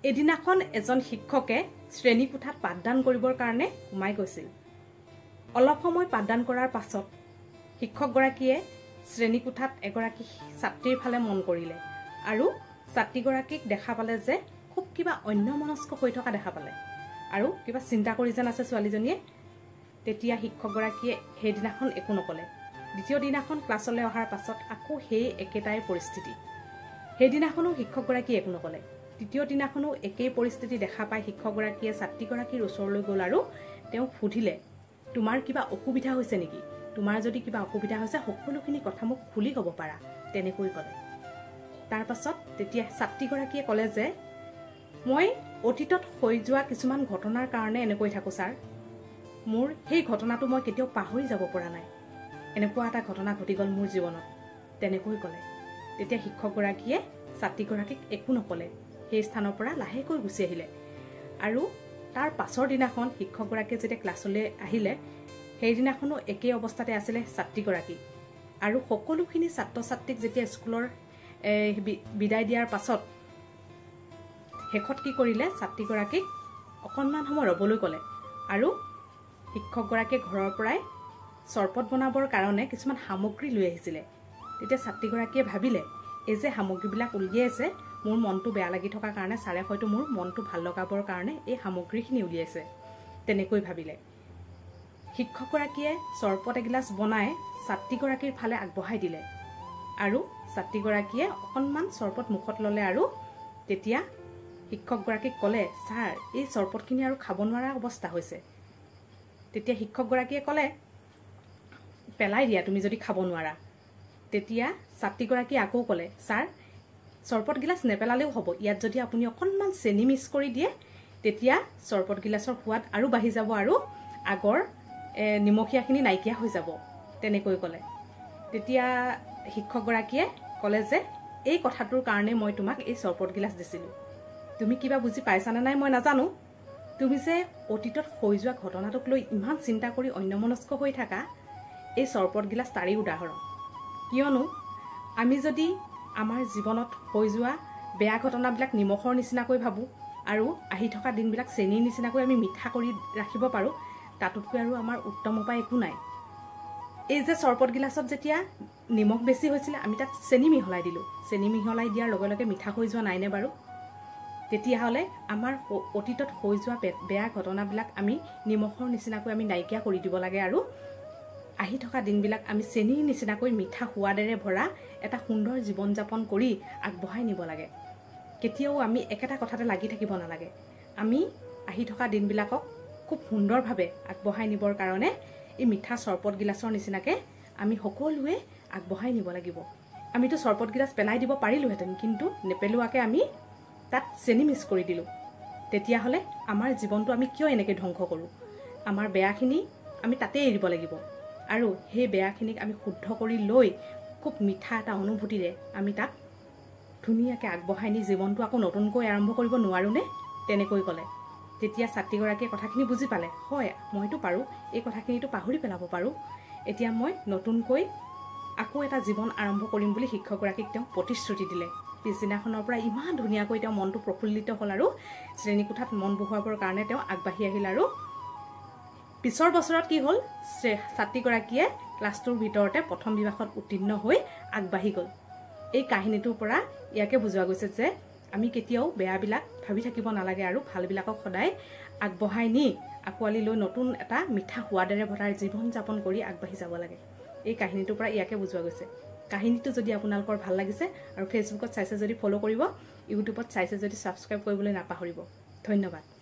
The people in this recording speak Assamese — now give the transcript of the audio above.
এদিনাখন এজন শিক্ষকে শ্ৰেণী কোঠাত পাঠদান কৰিবৰ কাৰণে সোমাই গৈছিল। অলপ সময় পাঠদান কৰাৰ পাছত শিক্ষকগৰাকীয়ে শ্ৰেণী কোঠাত এগৰাকী ছাত্ৰীৰ ফালে মন কৰিলে আৰু ছাত্ৰীগৰাকীক দেখা পালে যে খুব কিবা অন্যমনস্ক হৈ থকা দেখা পালে আৰু কিবা চিন্তা কৰি যেন আছে ছোৱালীজনীয়ে। তেতিয়া শিক্ষকগৰাকীয়ে সেইদিনাখন একো নকলে। দ্বিতীয় দিনাখন ক্লাছলৈ অহাৰ পাছত আকৌ সেই একেটাই পৰিস্থিতি। সেইদিনাখনো শিক্ষকগৰাকীয়ে একো নকলে। তৃতীয় দিনাখনো একেই পৰিস্থিতি দেখা পাই শিক্ষকগৰাকীয়ে ছাত্ৰীগৰাকীৰ ওচৰলৈ গ'ল আৰু তেওঁক সুধিলে, তোমাৰ কিবা অসুবিধা হৈছে নেকি? তোমাৰ যদি কিবা অসুবিধা হৈছে সকলোখিনি কথা মোক খুলি ক'ব পাৰা, তেনেকৈ ক'লে। তাৰ পাছত তেতিয়া ছাত্ৰীগৰাকীয়ে ক'লে যে মই অতীতত হৈ যোৱা কিছুমান ঘটনাৰ কাৰণে এনেকৈ থাকোঁ ছাৰ। মোৰ সেই ঘটনাটো মই কেতিয়াও পাহৰি যাব পৰা নাই। এনেকুৱা এটা ঘটনা ঘটি গ'ল মোৰ জীৱনত, তেনেকৈ ক'লে। তেতিয়া শিক্ষকগৰাকীয়ে ছাত্ৰীগৰাকীক একো নক'লে, সেই স্থানৰ পৰা লাহেকৈ গুচি আহিলে। আৰু তাৰ পাছৰ দিনাখন শিক্ষকগৰাকীয়ে যেতিয়া ক্লাছলৈ আহিলে, সেইদিনাখনো একেই অৱস্থাতে আছিলে ছাত্ৰীগৰাকী। আৰু সকলোখিনি ছাত্ৰ ছাত্ৰীক যেতিয়া স্কুলৰ বিদায় দিয়াৰ পাছত শেষত কি কৰিলে, ছাত্ৰীগৰাকীক অকণমান সময় ৰ'বলৈ ক'লে আৰু শিক্ষকগৰাকীয়ে ঘৰৰ পৰাই চৰবত বনাবৰ কাৰণে কিছুমান সামগ্ৰী লৈ আহিছিলে। তেতিয়া ছাত্ৰীগৰাকীয়ে ভাবিলে, এই যে সামগ্ৰীবিলাক উলিয়াইছে, মোৰ মনটো বেয়া লাগি থকাৰ কাৰণে ছাৰে হয়তো মোৰ মনটো ভাল লগাবৰ কাৰণে এই সামগ্ৰীখিনি উলিয়াইছে, তেনেকৈ ভাবিলে। শিক্ষকগৰাকীয়ে চৰবত এগিলাচ বনাই ছাত্ৰীগৰাকীৰ ফালে আগবঢ়াই দিলে আৰু ছাত্ৰীগৰাকীয়ে অকণমান চৰবত মুখত ল'লে আৰু তেতিয়া শিক্ষকগৰাকীক ক'লে, ছাৰ এই চৰবতখিনি আৰু খাব নোৱাৰা অৱস্থা হৈছে। তেতিয়া শিক্ষকগৰাকীয়ে ক'লে, পেলাই দিয়া তুমি যদি খাব নোৱাৰা। তেতিয়া ছাত্ৰীগৰাকীয়ে আকৌ ক'লে, ছাৰ চৰবত গিলাচ নেপেলালেও হ'ব, ইয়াত যদি আপুনি অকণমান চেনি মিক্স কৰি দিয়ে তেতিয়া চৰবত গিলাচৰ সোৱাদ আৰু বাঢ়ি যাব আৰু আগৰ নিমখীয়াখিনি নাইকিয়া হৈ যাব, তেনেকৈ ক'লে। তেতিয়া শিক্ষকগৰাকীয়ে ক'লে যে এই কথাটোৰ কাৰণে মই তোমাক এই চৰবত গিলাচ দিছিলোঁ, তুমি কিবা বুজি পাইছানে নাই মই নাজানো। তুমি যে অতীতত হৈ যোৱা ঘটনাটোক লৈ ইমান চিন্তা কৰি অন্যমনস্ক হৈ থাকা, এই চৰবত গিলাচ তাৰেই উদাহৰণ। কিয়নো আমি যদি আমাৰ জীৱনত হৈ যোৱা বেয়া ঘটনাবিলাক নিমখৰ নিচিনাকৈ ভাবোঁ আৰু আহি থকা দিনবিলাক চেনিৰ নিচিনাকৈ আমি মিঠা কৰি ৰাখিব পাৰোঁ, তাতোতকৈ আৰু আমাৰ উত্তম উপায় একো নাই। এই যে চৰবত গিলাচত যেতিয়া নিমখ বেছি হৈছিলে, আমি তাত চেনি মিহলাই দিলোঁ। চেনি মিহলাই দিয়াৰ লগে লগে মিঠা হৈ যোৱা নাইনে বাৰু? তেতিয়াহ'লে আমাৰ অতীতত হৈ যোৱা বেয়া ঘটনাবিলাক আমি নিমখৰ নিচিনাকৈ আমি নাইকিয়া কৰি দিব লাগে আৰু আহি থকা দিনবিলাক আমি চেনিৰ নিচিনাকৈ মিঠা সোৱাদেৰে ভৰা এটা সুন্দৰ জীৱন যাপন কৰি আগবঢ়াই নিব লাগে। কেতিয়াও আমি একেটা কথাতে লাগি থাকিব নালাগে। আমি আহি থকা দিনবিলাকক খুব সুন্দৰভাৱে আগবঢ়াই নিবৰ কাৰণে এই মিঠা চৰবত গিলাচৰ নিচিনাকৈ আমি সকলোৱে আগবঢ়াই নিব লাগিব। আমিতো চৰবত গিলাচ পেলাই দিব পাৰিলোহেঁতেন, কিন্তু নেপেলোৱাকৈ আমি তাত চেনি মিক্স কৰি দিলোঁ। তেতিয়াহ'লে আমাৰ জীৱনটো আমি কিয় এনেকৈ ধ্বংস কৰোঁ? আমাৰ বেয়াখিনি আমি তাতেই এৰিব লাগিব আৰু সেই বেয়াখিনিক আমি শুদ্ধ কৰি লৈ খুব মিঠা এটা অনুভূতিৰে আমি তাক ধুনীয়াকৈ আগবঢ়াই নি জীৱনটো আকৌ নতুনকৈ আৰম্ভ কৰিব নোৱাৰোঁনে? তেনেকৈ ক'লে। তেতিয়া ছাত্ৰীগৰাকীয়ে কথাখিনি বুজি পালে, হয় মইতো পাৰোঁ, এই কথাখিনিতো পাহৰি পেলাব পাৰোঁ, এতিয়া মই নতুনকৈ আকৌ এটা জীৱন আৰম্ভ কৰিম বুলি শিক্ষকগৰাকীক তেওঁ প্ৰতিশ্ৰুতি দিলে। পিছদিনাখনৰ পৰা ইমান ধুনীয়াকৈ তেওঁ মনটো প্ৰফুল্লিত হ'ল আৰু শ্ৰেণীকোঠাত মন বহুৱাবৰ কাৰণে তেওঁ আগবাঢ়ি আহিল। আৰু পিছৰ বছৰত কি হ'ল, ছাত্ৰীগৰাকীয়ে ক্লাছটোৰ ভিতৰতে প্ৰথম বিভাগত উত্তীৰ্ণ হৈ আগবাঢ়ি গ'ল। এই কাহিনীটোৰ পৰা ইয়াকে বুজোৱা গৈছে যে আমি কেতিয়াও বেয়াবিলাক ভাবি থাকিব নালাগে আৰু ভালবিলাকক সদায় আগবঢ়াই নি আঁকোৱালি লৈ নতুন এটা মিঠা সোৱাদেৰে ভৰা জীৱন যাপন কৰি আগবাঢ়ি যাব লাগে। এই কাহিনীটোৰ পৰা ইয়াকে বুজোৱা গৈছে। কাহিনীটো যদি আপোনালোকৰ ভাল লাগিছে আৰু ফেচবুকত চাইছে যদি ফ'ল' কৰিব, ইউটিউবত চাইছে যদি ছাবস্ক্ৰাইব কৰিবলৈ নাপাহৰিব। ধন্যবাদ।